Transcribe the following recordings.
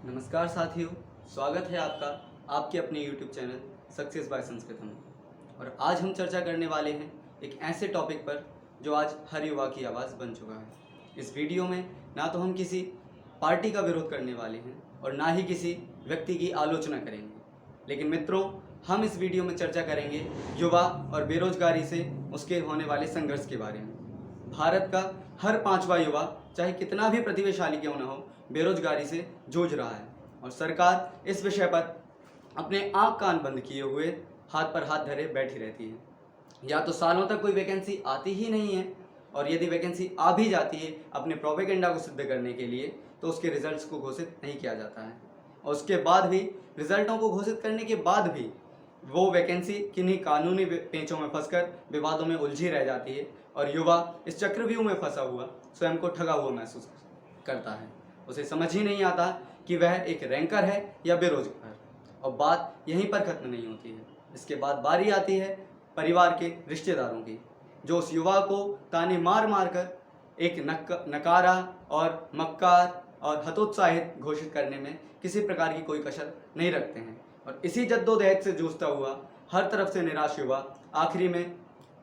नमस्कार साथियों, स्वागत है आपका आपके अपने YouTube चैनल सक्सेस बाय संस्कृतम में। और आज हम चर्चा करने वाले हैं एक ऐसे टॉपिक पर जो आज हर युवा की आवाज़ बन चुका है। इस वीडियो में ना तो हम किसी पार्टी का विरोध करने वाले हैं और ना ही किसी व्यक्ति की आलोचना करेंगे, लेकिन मित्रों, हम इस वीडियो में चर्चा करेंगे युवा और बेरोजगारी से उसके होने वाले संघर्ष के बारे में। भारत का हर पांचवा युवा, चाहे कितना भी प्रतिभाशाली क्यों न हो, बेरोजगारी से जूझ रहा है और सरकार इस विषय पर अपने आंख कान बंद किए हुए हाथ पर हाथ धरे बैठी रहती है। या तो सालों तक कोई वैकेंसी आती ही नहीं है, और यदि वैकेंसी आ भी जाती है अपने प्रोपेगेंडा को सिद्ध करने के लिए, तो उसके रिजल्ट्स को घोषित नहीं किया जाता है। और उसके बाद भी, रिजल्टों को घोषित करने के बाद भी, वो वैकेंसी किन्हीं कानूनी पेंचों में फंसकर विवादों में उलझी रह जाती है और युवा इस चक्रव्यूह में फंसा हुआ स्वयं को ठगा हुआ महसूस करता है। उसे समझ ही नहीं आता कि वह एक रैंकर है या बेरोजगार। और बात यहीं पर खत्म नहीं होती है। इसके बाद बारी आती है परिवार के रिश्तेदारों की, जो उस युवा को ताने मार मार कर एक नकारा और मक्कार और हतोत्साहित घोषित करने में किसी प्रकार की कोई कसर नहीं रखते हैं। और इसी जद्दोजहद से जूझता हुआ हर तरफ से निराश युवा आखिरी में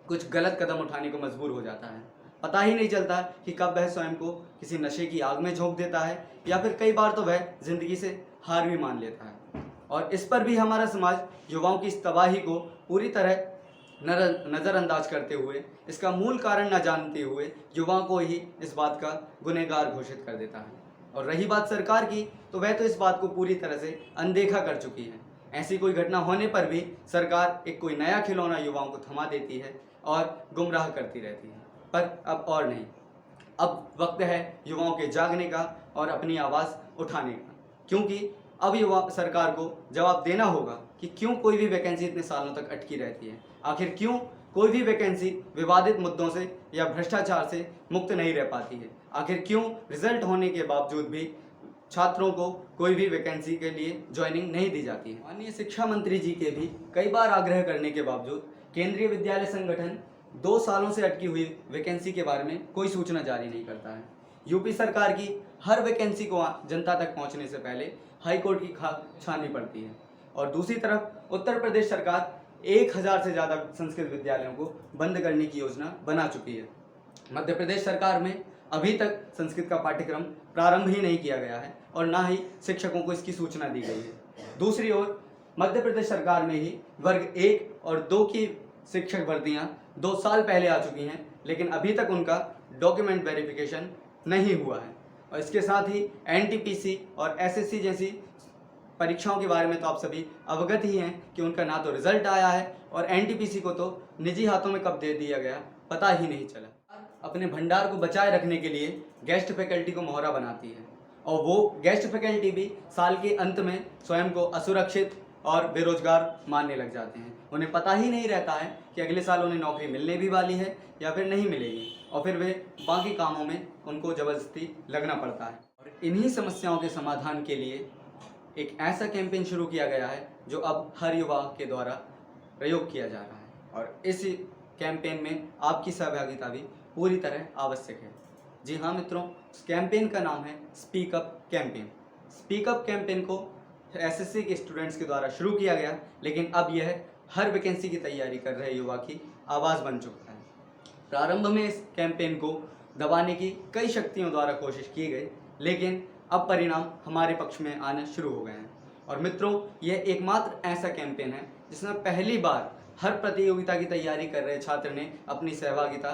कुछ गलत कदम उठाने को मजबूर हो जाता है। पता ही नहीं चलता कि कब वह स्वयं को किसी नशे की आग में झोंक देता है, या फिर कई बार तो वह जिंदगी से हार भी मान लेता है। और इस पर भी हमारा समाज युवाओं की इस तबाही को पूरी तरह नज़रअंदाज करते हुए, इसका मूल कारण न जानते हुए युवाओं को ही इस बात का गुनहगार घोषित कर देता है। और रही बात सरकार की, तो वह तो इस बात को पूरी तरह से अनदेखा कर चुकी है। ऐसी कोई घटना होने पर भी सरकार एक कोई नया खिलौना युवाओं को थमा देती है और गुमराह करती रहती है। पर अब और नहीं, अब वक्त है युवाओं के जागने का और अपनी आवाज़ उठाने का, क्योंकि अब युवा सरकार को जवाब देना होगा कि क्यों कोई भी वैकेंसी इतने सालों तक अटकी रहती है। आखिर क्यों कोई भी वैकेंसी विवादित मुद्दों से या भ्रष्टाचार से मुक्त नहीं रह पाती है। आखिर क्यों रिजल्ट होने के बावजूद भी छात्रों को कोई भी वैकेंसी के लिए ज्वाइनिंग नहीं दी जाती है। माननीय शिक्षा मंत्री जी के भी कई बार आग्रह करने के बावजूद केंद्रीय विद्यालय संगठन 2 सालों से अटकी हुई वैकेंसी के बारे में कोई सूचना जारी नहीं करता है। यूपी सरकार की हर वैकेंसी को जनता तक पहुंचने से पहले हाईकोर्ट की छाननी पड़ती है। और दूसरी तरफ उत्तर प्रदेश सरकार 1000 से ज़्यादा संस्कृत विद्यालयों को बंद करने की योजना बना चुकी है। मध्य प्रदेश सरकार में अभी तक संस्कृत का पाठ्यक्रम प्रारंभ ही नहीं किया गया है और ना ही शिक्षकों को इसकी सूचना दी गई है। दूसरी ओर मध्य प्रदेश सरकार में ही वर्ग 1 और 2 की शिक्षक भर्तियां 2 साल पहले आ चुकी हैं, लेकिन अभी तक उनका डॉक्यूमेंट वेरिफिकेशन नहीं हुआ है। और इसके साथ ही एनटीपीसी और एसएससी जैसी परीक्षाओं के बारे में तो आप सभी अवगत ही हैं कि उनका ना तो रिजल्ट आया है, और एनटीपीसी को तो निजी हाथों में कब दे दिया गया पता ही नहीं चला। अपने भंडार को बचाए रखने के लिए गेस्ट फैकल्टी को मोहरा बनाती है, और वो गेस्ट फैकल्टी भी साल के अंत में स्वयं को असुरक्षित और बेरोजगार मानने लग जाते हैं। उन्हें पता ही नहीं रहता है कि अगले साल उन्हें नौकरी मिलने भी वाली है या फिर नहीं मिलेगी, और फिर वे बाकी कामों में उनको ज़बरदस्ती लगना पड़ता है। और इन्हीं समस्याओं के समाधान के लिए एक ऐसा कैंपेन शुरू किया गया है जो अब हर युवा के द्वारा प्रयोग किया जा रहा है, और इस कैंपेन में आपकी सहभागिता भी पूरी तरह आवश्यक है। जी हाँ मित्रों, उस कैंपेन का नाम है speak up campaign. Speak up campaign को एसएससी के स्टूडेंट्स के द्वारा शुरू किया गया, लेकिन अब यह हर वैकेंसी की तैयारी कर रहे युवा की आवाज़ बन चुका है। प्रारंभ में इस कैंपेन को दबाने की कई शक्तियों द्वारा कोशिश की गई, लेकिन अब परिणाम हमारे पक्ष में आने शुरू हो गए हैं। और मित्रों, यह एकमात्र ऐसा कैंपेन है जिसमें पहली बार हर प्रतियोगिता की तैयारी कर रहे छात्र ने अपनी सहभागिता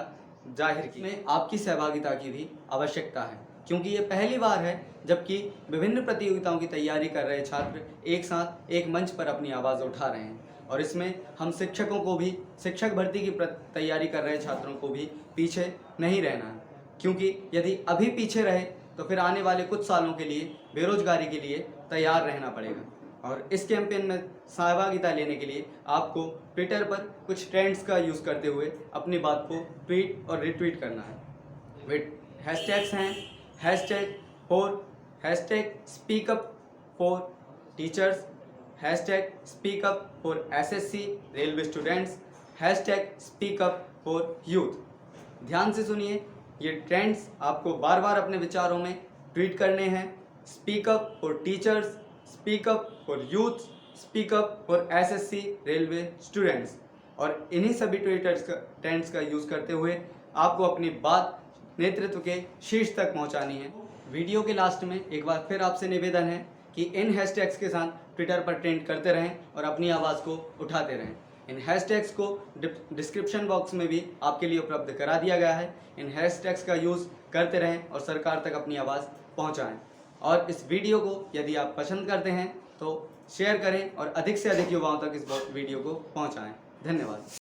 जाहिर की। में आपकी सहभागिता की भी आवश्यकता है, क्योंकि ये पहली बार है जबकि विभिन्न प्रतियोगिताओं की तैयारी कर रहे छात्र एक साथ एक मंच पर अपनी आवाज़ उठा रहे हैं। और इसमें हम शिक्षकों को भी, शिक्षक भर्ती की तैयारी कर रहे छात्रों को भी पीछे नहीं रहना है, क्योंकि यदि अभी पीछे रहे तो फिर आने वाले कुछ सालों के लिए बेरोजगारी के लिए तैयार रहना पड़ेगा। और इस कैंपेन में सहभागिता लेने के लिए आपको ट्विटर पर कुछ ट्रेंड्स का यूज़ करते हुए अपनी बात को ट्वीट और रिट्वीट करना है। वे हैशटैग्स हैं hashtag speak up for teachers, hashtag speak up for SSC railway students, hashtag speak up for youth. ध्यान से सुनिए, ये ट्रेंड्स आपको बार बार अपने विचारों में ट्वीट करने हैं speak up for teachers, speak up for youth, speak up for SSC railway students. और इन्हीं सभी ट्रेंड्स का यूज़ करते हुए आपको अपनी बात नेतृत्व के शीर्ष तक पहुंचानी है। वीडियो के लास्ट में एक बार फिर आपसे निवेदन है कि इन हैशटैग्स के साथ ट्विटर पर ट्रेंड करते रहें और अपनी आवाज़ को उठाते रहें। इन हैशटैग्स को डिस्क्रिप्शन बॉक्स में भी आपके लिए उपलब्ध करा दिया गया है। इन हैशटैग्स का यूज़ करते रहें और सरकार तक अपनी आवाज़ पहुंचाएं। और इस वीडियो को यदि आप पसंद करते हैं तो शेयर करें और अधिक से अधिक युवाओं तक इस वीडियो को पहुंचाएं। धन्यवाद।